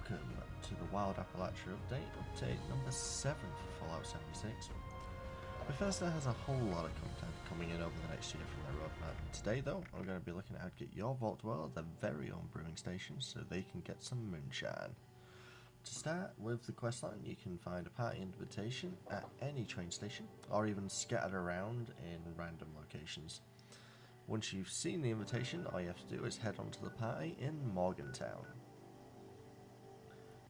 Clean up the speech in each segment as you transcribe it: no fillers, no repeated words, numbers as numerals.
welcome to the Wild Appalachia update number 7 for Fallout 76. Bethesda has a whole lot of content coming in over the next year from their roadmap. Today though, I'm going to be looking at how to get your Vault Dweller their very own brewing station so they can get some moonshine. To start with the questline, you can find a party invitation at any train station, or even scattered around in random locations. Once you've seen the invitation, all you have to do is head on to the party in Morgantown.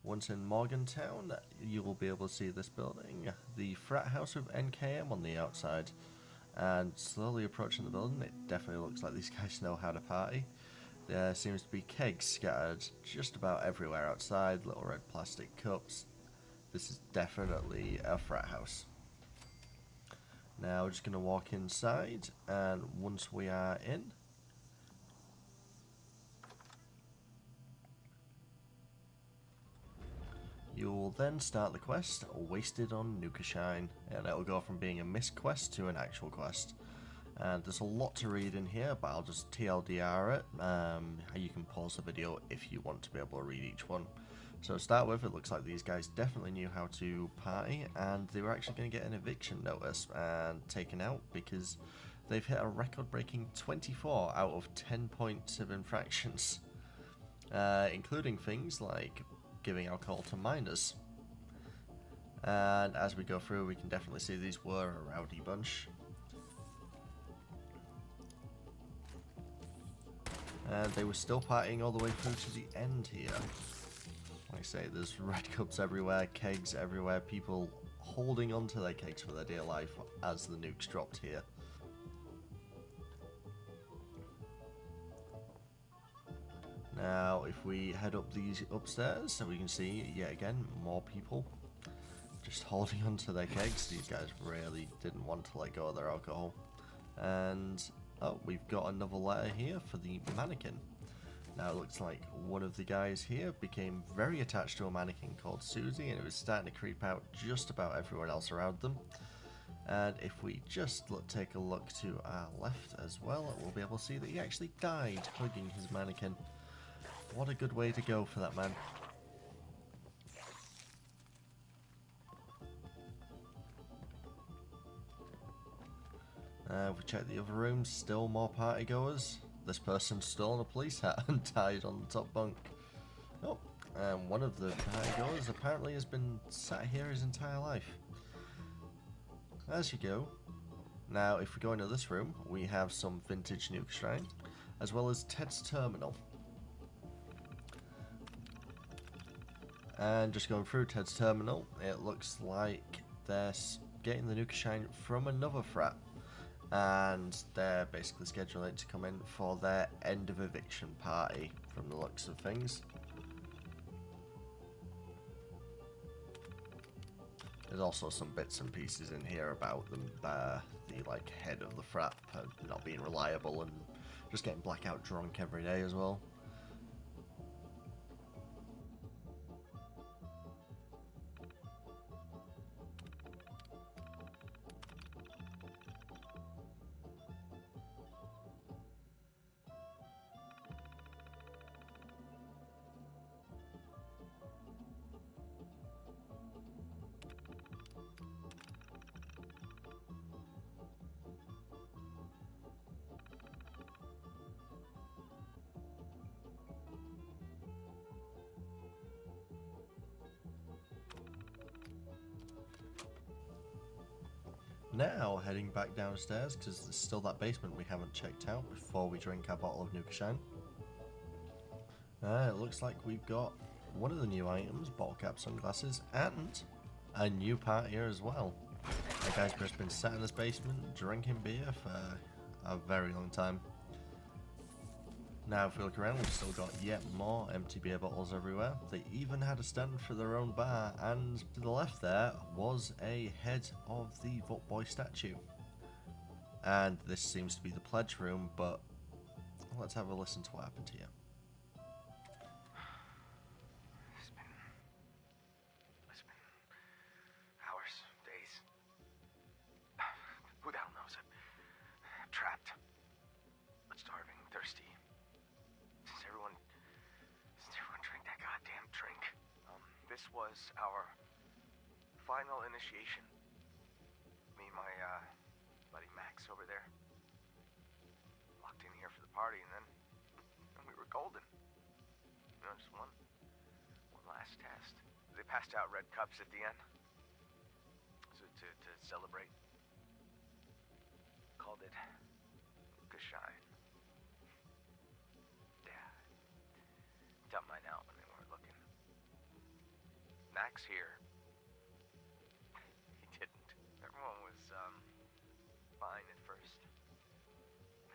Once in Morgantown, you will be able to see this building, the frat house with NKM on the outside. And slowly approaching the building, it definitely looks like these guys know how to party. There seems to be kegs scattered just about everywhere outside, little red plastic cups. This is definitely a frat house. Now we're just going to walk inside, and once we are in, you will then start the quest, Wasted on Nukashine, and it will go from being a missed quest to an actual quest. And there's a lot to read in here, but I'll just TLDR it. You can pause the video if you want to be able to read each one. So to start with, it looks like these guys definitely knew how to party, and they were actually going to get an eviction notice and taken out because they've hit a record-breaking 24 out of 10 points of infractions, including things like giving alcohol to minors. And as we go through, we can definitely see these were a rowdy bunch. And they were still partying all the way through to the end here. Like I say, there's red cups everywhere, kegs everywhere, people holding onto their kegs for their dear life as the nukes dropped here. Now, if we head up these upstairs, so we can see, yet again, more people just holding onto their kegs. These guys really didn't want to let go of their alcohol. And oh, we've got another letter here for the mannequin. Now it looks like one of the guys here became very attached to a mannequin called Susie, and it was starting to creep out just about everyone else around them. And if we just take a look to our left as well, we'll be able to see that he actually died hugging his mannequin. What a good way to go for that man. If we check the other rooms, still more party goers. This person's still in a police hat and died on the top bunk. Oh, and one of the party goers apparently has been sat here his entire life. As you go. Now, if we go into this room, we have some vintage Nukashine, as well as Ted's terminal. And just going through Ted's terminal, it looks like they're getting the Nukashine from another frat. And they're basically scheduling it to come in for their end of eviction party from the looks of things. There's also some bits and pieces in here about them, the like head of the frat not being reliable and just getting blackout drunk every day as well. Now, heading back downstairs, because there's still that basement we haven't checked out before we drink our bottle of Nukashine. It looks like we've got one of the new items, bottle cap sunglasses, and a new part here as well. That guy's just been sat in this basement drinking beer for a very long time. Now, if we look around, we've still got yet more empty beer bottles everywhere. They even had a stand for their own bar, and to the left there was a head of the Vault Boy statue. And this seems to be the pledge room, but let's have a listen to what happened here. It's been hours, days. Who the hell knows? I'm trapped. But starving, thirsty. Since everyone drank that goddamn drink. This was our final initiation. Me and my buddy Max over there locked in here for the party, and then we were golden. You know, just one last test. They passed out red cups at the end, so to celebrate. Called it Nukashine. Yeah, dumped mine out when they weren't looking. Max here, he didn't. Everyone was fine at first,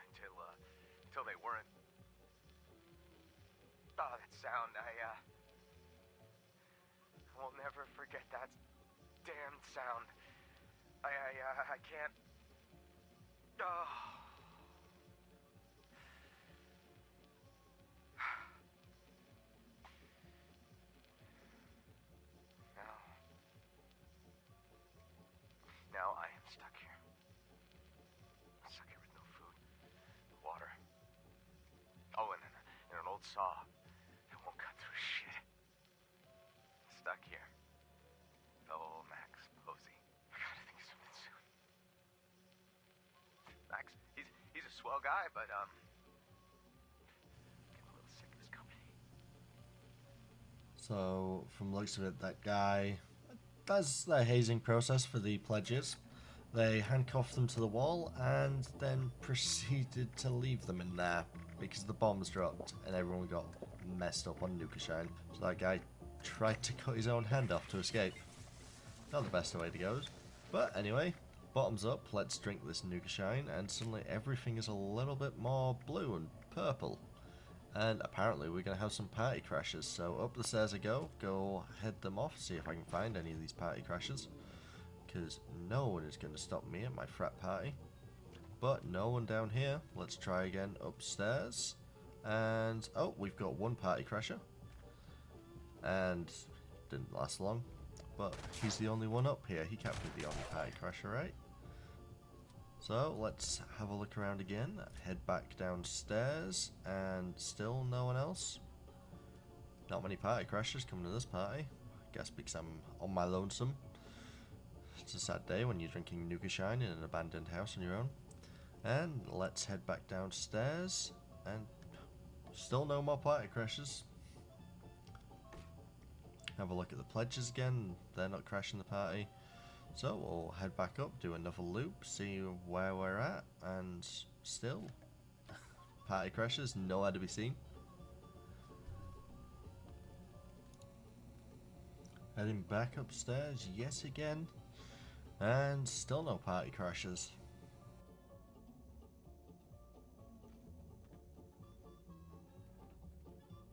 until they weren't. Oh, that sound! I will never forget that damned sound. I can't. Oh. Now I am stuck here. I'm stuck here with no food, water. Oh, and an old saw that won't cut through shit. Stuck here. Fellow Max Posey. I gotta think of something soon. Max, he's a swell guy, but getting a little sick of his company. So, from the looks of it, that guy does the hazing process for the pledges. They handcuffed them to the wall and then proceeded to leave them in there because the bombs dropped and everyone got messed up on Nukashine. So that guy tried to cut his own hand off to escape. Not the best way to go. But anyway, bottoms up, let's drink this Nukashine, and suddenly everything is a little bit more blue and purple. And apparently we're going to have some party crashers, so up the stairs I go head them off, see if I can find any of these party crashers. Because no one is going to stop me at my frat party. But no one down here. Let's try again upstairs. And, oh, we've got one party crasher. And didn't last long. But he's the only one up here. He can't be the only party crasher, right? So let's have a look around again, head back downstairs, and still no one else. Not many party crashers coming to this party. Guess because I'm on my lonesome. It's a sad day when you're drinking Nukashine in an abandoned house on your own. And let's head back downstairs, and still no more party crashers. Have a look at the pledges again, they're not crashing the party. So we'll head back up, do another loop, see where we're at, and still, party crashers nowhere to be seen. Heading back upstairs yet again, and still no party crashers.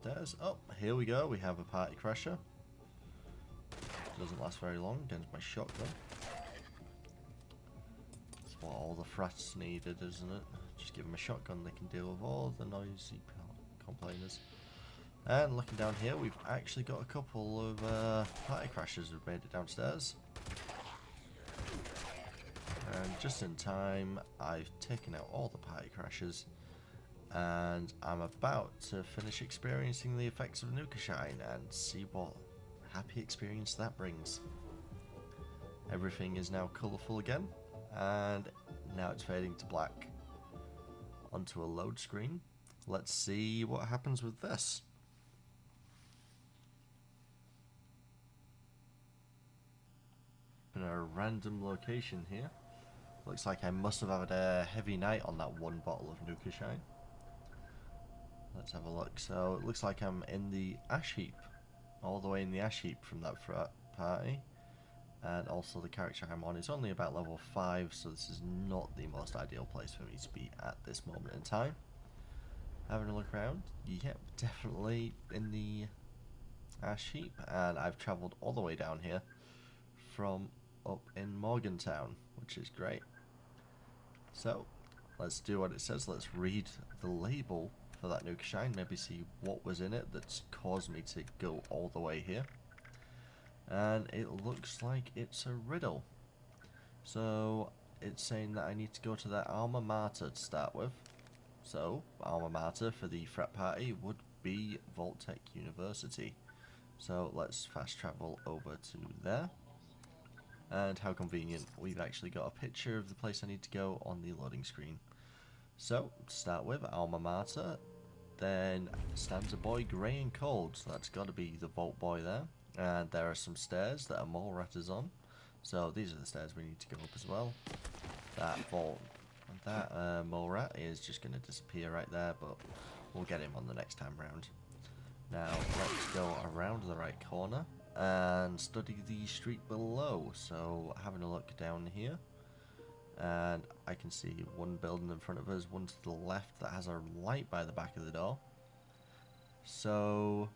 There's, oh, here we go, we have a party crasher. Doesn't last very long against my shotgun. That's what all the frats needed, isn't it? Just give them a shotgun, they can deal with all the noisy complainers. And looking down here, we've actually got a couple of party crashers who've made it downstairs. And just in time, I've taken out all the party crashers. And I'm about to finish experiencing the effects of Nukashine and see what happy experience that brings. Everything is now colourful again, and now it's fading to black. Onto a load screen. Let's see what happens with this. In a random location here. Looks like I must have had a heavy night on that one bottle of Nukashine. Let's have a look. So it looks like I'm in the ash heap. All the way in the ash heap from that frat party. And also the character I'm on is only about level 5, so this is not the most ideal place for me to be at this moment in time. Having a look around, yep, definitely in the ash heap, and I've travelled all the way down here from up in Morgantown, which is great. So, let's do what it says, let's read the label for that Nukashine, maybe see what was in it that's caused me to go all the way here. And it looks like it's a riddle. So it's saying that I need to go to their alma mater to start with. So alma mater for the frat party would be Vault-Tec University. So let's fast travel over to there. And how convenient, we've actually got a picture of the place I need to go on the loading screen. So, to start with, alma mater, then stands a boy grey and cold, so that's got to be the vault boy there. And there are some stairs that a mole rat is on, so these are the stairs we need to go up as well. That vault, that mole rat is just going to disappear right there, but we'll get him on the next time round. Now, let's go around the right corner and study the street below. So, having a look down here, and I can see one building in front of us, one to the left that has a light by the back of the door. So,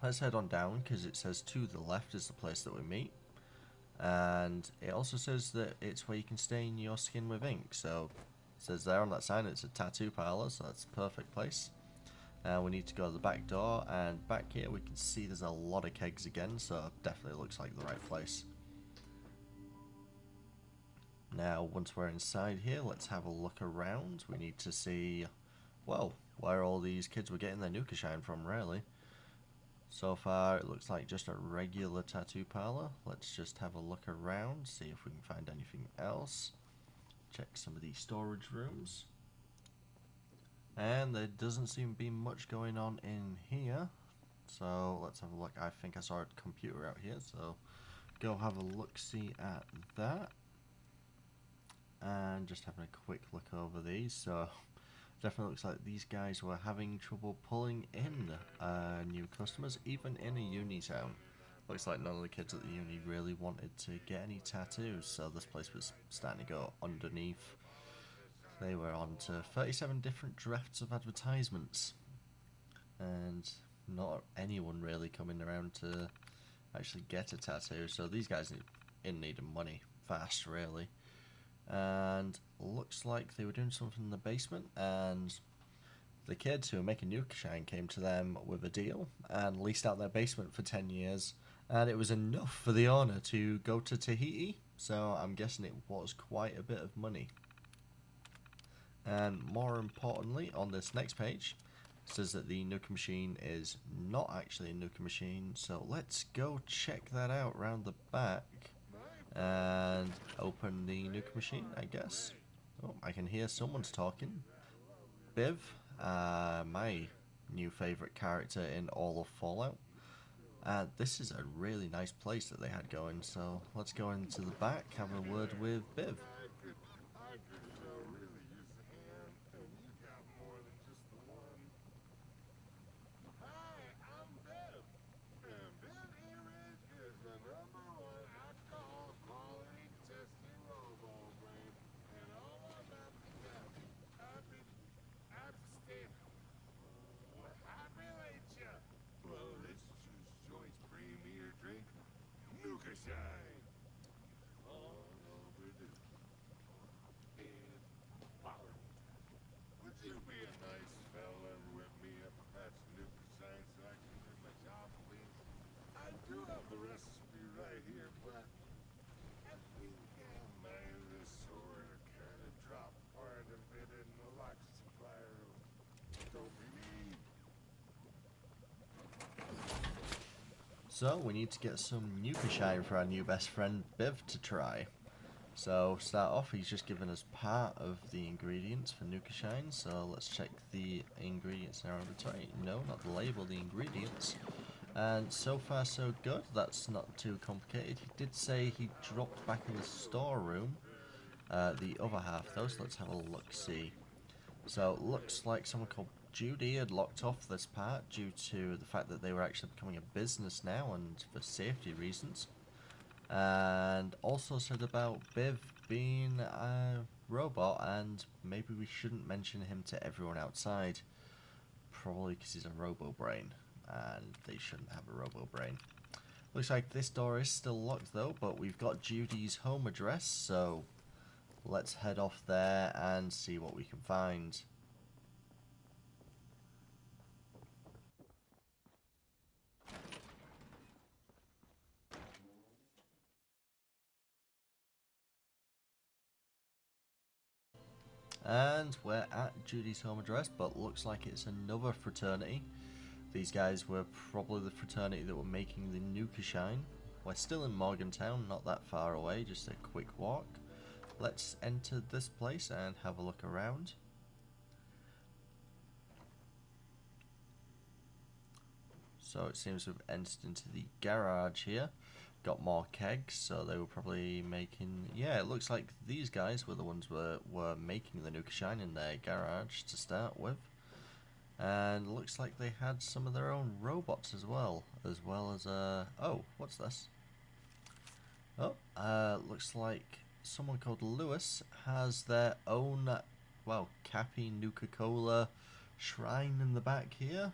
let's head on down, because it says to the left is the place that we meet. And it also says that it's where you can stain your skin with ink. So, it says there on that sign it's a tattoo parlor, so that's a perfect place. We need to go to the back door, and back here we can see there's a lot of kegs again, so definitely looks like the right place. Now, once we're inside here, let's have a look around. We need to see, well, where all these kids were getting their Nukashine from, really. So far, it looks like just a regular tattoo parlor. Let's just have a look around, see if we can find anything else. Check some of these storage rooms. And there doesn't seem to be much going on in here. So let's have a look. I think I saw a computer out here, so go have a look-see at that. And just having a quick look over these. So definitely looks like these guys were having trouble pulling in new customers, even in a uni town. Looks like none of the kids at the uni really wanted to get any tattoos, so this place was starting to go underneath. They were on to 37 different drafts of advertisements, and not anyone really coming around to actually get a tattoo, so these guys in need of money fast, really. And looks like they were doing something in the basement, and the kids who were making Nukashine came to them with a deal and leased out their basement for 10 years, and it was enough for the owner to go to Tahiti, so I'm guessing it was quite a bit of money. And more importantly, on this next page, it says that the Nukashine is not actually a Nukashine, so let's go check that out round the back and open the Nukashine, I guess. Oh, I can hear someone's talking. Biv, my new favourite character in all of Fallout. This is a really nice place that they had going, so let's go into the back, have a word with Biv. Nukashine. Long overdue. And Power. Would you be a nice fella and whip me up a batch of Nukashine so I can do my job, please? I do have the recipe right here, but I think I might have sort of kind of dropped part of it in the lock supply room. Don't be mean. So we need to get some Nukashine for our new best friend Biv to try. So start off, he's just given us part of the ingredients for Nukashine. So let's check the ingredients in our inventory. No, not the label, the ingredients. And so far so good, that's not too complicated. He did say he dropped back in the storeroom the other half though, so let's have a look-see. So it looks like someone called Judy had locked off this part due to the fact that they were actually becoming a business now and for safety reasons. And also said about Biv being a robot, and maybe we shouldn't mention him to everyone outside. Probably because he's a robo-brain, and they shouldn't have a robo-brain. Looks like this door is still locked though, but we've got Judy's home address, so let's head off there and see what we can find. And we're at Judy's home address, but looks like it's another fraternity. These guys were probably the fraternity that were making the Nukashine. We're still in Morgantown, not that far away, just a quick walk. Let's enter this place and have a look around. So it seems we've entered into the garage here. Got more kegs, so they were probably making... Yeah, it looks like these guys were the ones were making the Nukashine in their garage to start with. And looks like they had some of their own robots as well as oh, what's this? Oh, looks like someone called Lewis has their own, well, Cappy Nuka-Cola shrine in the back here.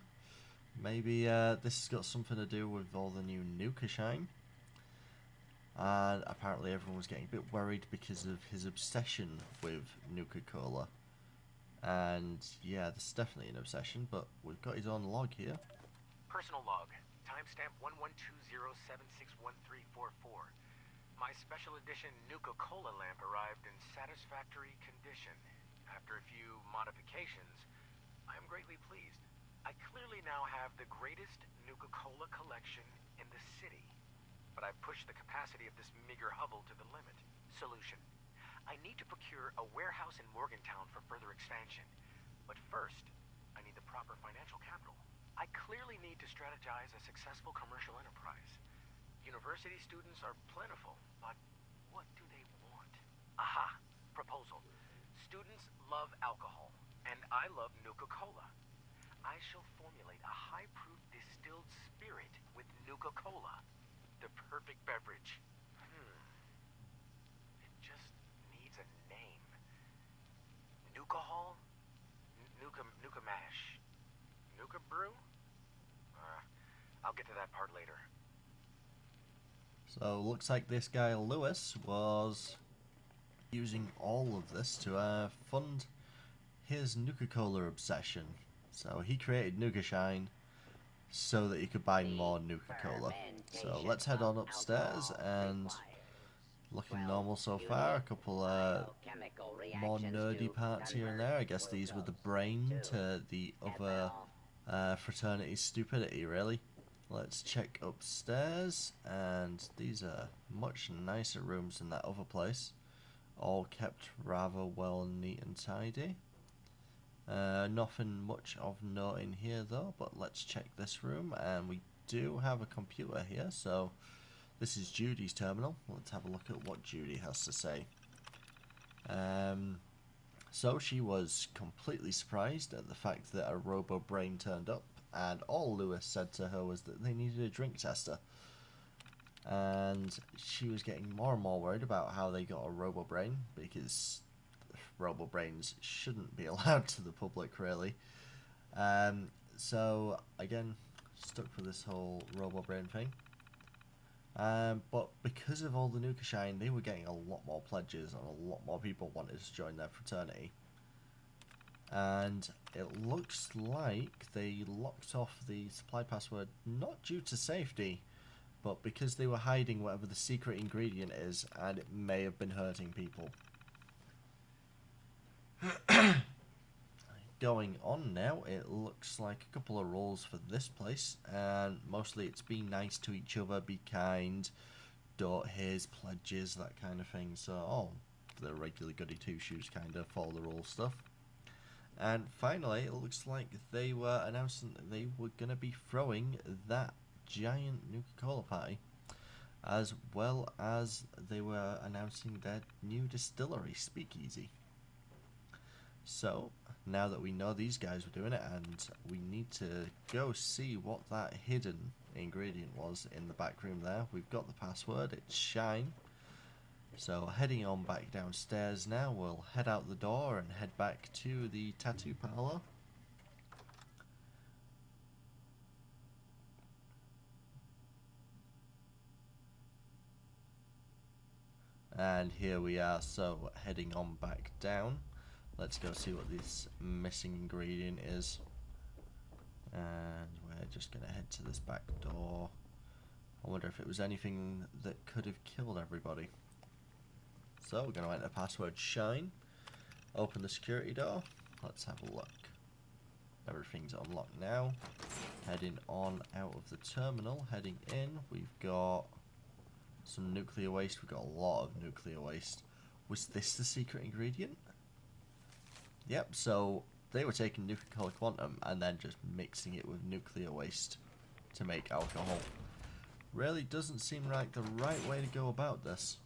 Maybe this has got something to do with all the new Nukashine. And apparently everyone was getting a bit worried because of his obsession with Nuka-Cola. And yeah, this is definitely an obsession, but we've got his own log here. Personal log. Timestamp 1120761344. My special edition Nuka-Cola lamp arrived in satisfactory condition. After a few modifications, I am greatly pleased. I clearly now have the greatest Nuka-Cola collection in the city. But I've pushed the capacity of this meager hovel to the limit. Solution. I need to procure a warehouse in Morgantown for further expansion. But first, I need the proper financial capital. I clearly need to strategize a successful commercial enterprise. University students are plentiful, but what do they want? Aha! Proposal. Students love alcohol, and I love Nuka-Cola. I shall formulate a high-proof distilled spirit with Nuka-Cola. The perfect beverage. It just needs a name. Nuka-Hall? Nuka Mash? Nuka Brew? I'll get to that part later. So looks like this guy Lewis was using all of this to fund his Nuka-Cola obsession. So he created Nukashine so that he could buy more Nuka-Cola. So let's head on upstairs, and looking normal so far. A couple more nerdy parts here and there. I guess these were the brain to the other fraternity's stupidity, really. Let's check upstairs, and these are much nicer rooms than that other place. All kept rather well neat and tidy. Nothing much of note in here though, but let's check this room, and we do have a computer here, so this is Judy's terminal. Let's have a look at what Judy has to say. So she was completely surprised at the fact that a robo brain turned up, and all Lewis said to her was that they needed a drink tester. And she was getting more and more worried about how they got a robo brain, because robo brains shouldn't be allowed to the public, really. So again, stuck with this whole robo brain thing. But because of all the Nukashine, they were getting a lot more pledges, and a lot more people wanted to join their fraternity. And it looks like they locked off the supply password, not due to safety, but because they were hiding whatever the secret ingredient is, and it may have been hurting people. Going on now, it looks like a couple of rules for this place, and mostly it's be nice to each other, be kind, don't haze pledges, that kind of thing. So, all the regular goody two-shoes kind of follow the rules stuff. And finally, it looks like they were announcing that they were going to be throwing that giant Nuka-Cola party, as well as they were announcing their new distillery, Speakeasy. So, now that we know these guys were doing it, and we need to go see what that hidden ingredient was in the back room there. We've got the password, it's Shine. So heading on back downstairs now, we'll head out the door and head back to the tattoo parlor. And here we are, so heading on back down. Let's go see what this missing ingredient is. And we're just going to head to this back door. I wonder if it was anything that could have killed everybody. So we're going to enter password Shine. Open the security door. Let's have a look. Everything's unlocked now. Heading on out of the terminal, heading in, we've got some nuclear waste. We've got a lot of nuclear waste. Was this the secret ingredient? Yep, so they were taking nuclear quantum and then just mixing it with nuclear waste to make alcohol. Really doesn't seem like the right way to go about this.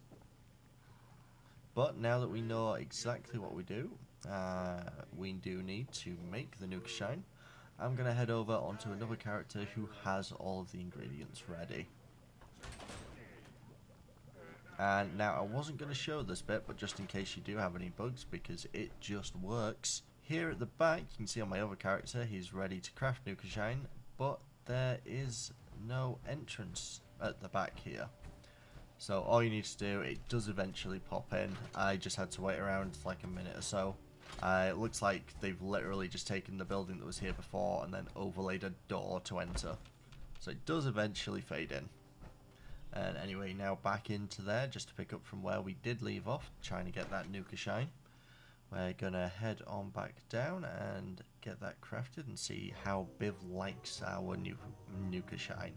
But now that we know exactly what we do need to make the Nukashine. I'm going to head over onto another character who has all of the ingredients ready. And now I wasn't going to show this bit, but just in case you do have any bugs, because it just works. Here at the back, you can see on my other character, he's ready to craft Nukashine, but there is no entrance at the back here. So all you need to do, it does eventually pop in. I just had to wait around like a minute or so. It looks like they've literally just taken the building that was here before and then overlaid a door to enter. So it does eventually fade in. And anyway, now back into there, just to pick up from where we did leave off, trying to get that Nukashine. We're gonna head on back down and get that crafted and see how Biv likes our Nukashine.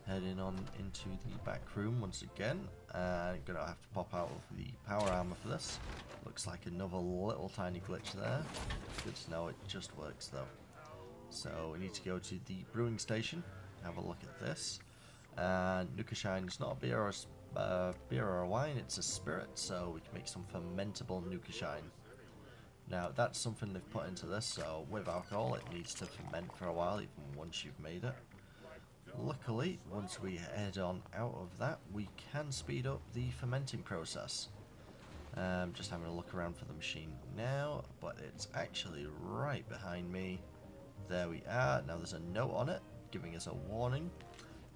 Heading on into the back room once again, and gonna have to pop out of the power armor for this. Looks like another little tiny glitch there. Good to know it just works though. So we need to go to the brewing station, have a look at this. And Nukashine is not a beer or a wine, it's a spirit, so we can make some fermentable Nukashine. Now that's something they've put into this, so with alcohol it needs to ferment for a while even once you've made it. Luckily, once we head on out of that, we can speed up the fermenting process. Just having a look around for the machine now, but it's actually right behind me. There we are. Now there's a note on it giving us a warning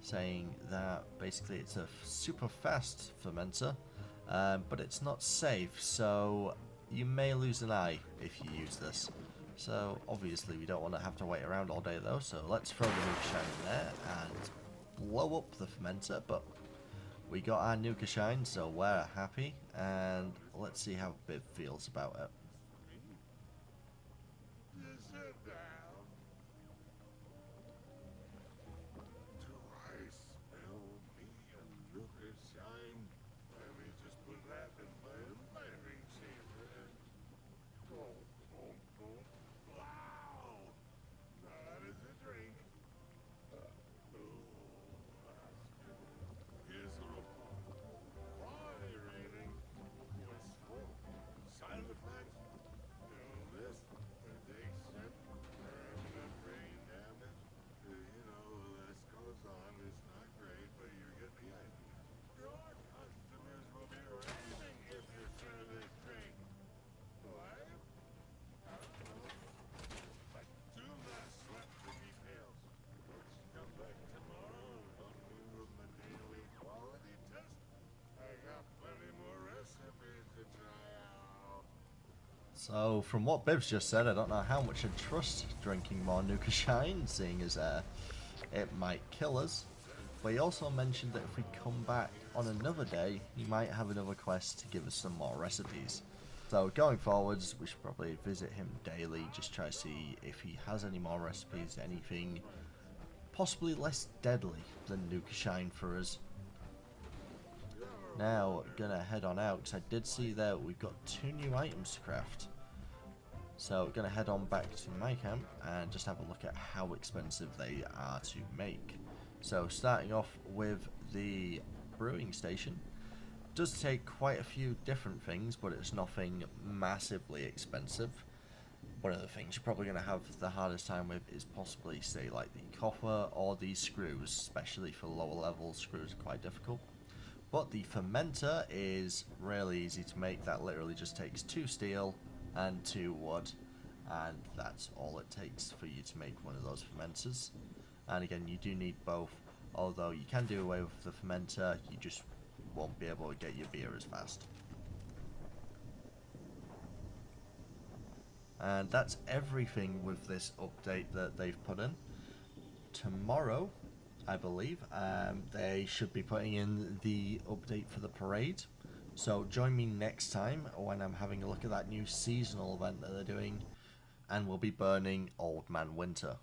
saying that basically it's a super fast fermenter, but it's not safe, so you may lose an eye if you use this. So obviously we don't want to have to wait around all day though, so let's throw the Nukashine in there and blow up the fermenter. But we got our Nukashine, so we're happy, and let's see how Biv feels about it. So, from what Biv's just said, I don't know how much I'd trust drinking more Nukashine, seeing as it might kill us. But he also mentioned that if we come back on another day, he might have another quest to give us some more recipes. So, going forwards, we should probably visit him daily, just try to see if he has any more recipes, anything possibly less deadly than Nukashine for us. Now, gonna head on out, because I did see that we've got 2 new items to craft. So, gonna head on back to my camp and just have a look at how expensive they are to make. So, starting off with the brewing station. Does take quite a few different things, but it's nothing massively expensive. One of the things you're probably gonna have the hardest time with is possibly, say, like the copper or these screws, especially for lower level screws are quite difficult. But the fermenter is really easy to make. That literally just takes 2 steel and 2 wood, and that's all it takes for you to make one of those fermenters. And again, you do need both, although you can do away with the fermenter, you just won't be able to get your beer as fast. And that's everything with this update that they've put in. Tomorrow, I believe. They should be putting in the update for the parade. So join me next time when I'm having a look at that new seasonal event that they're doing, and we'll be burning Old Man Winter.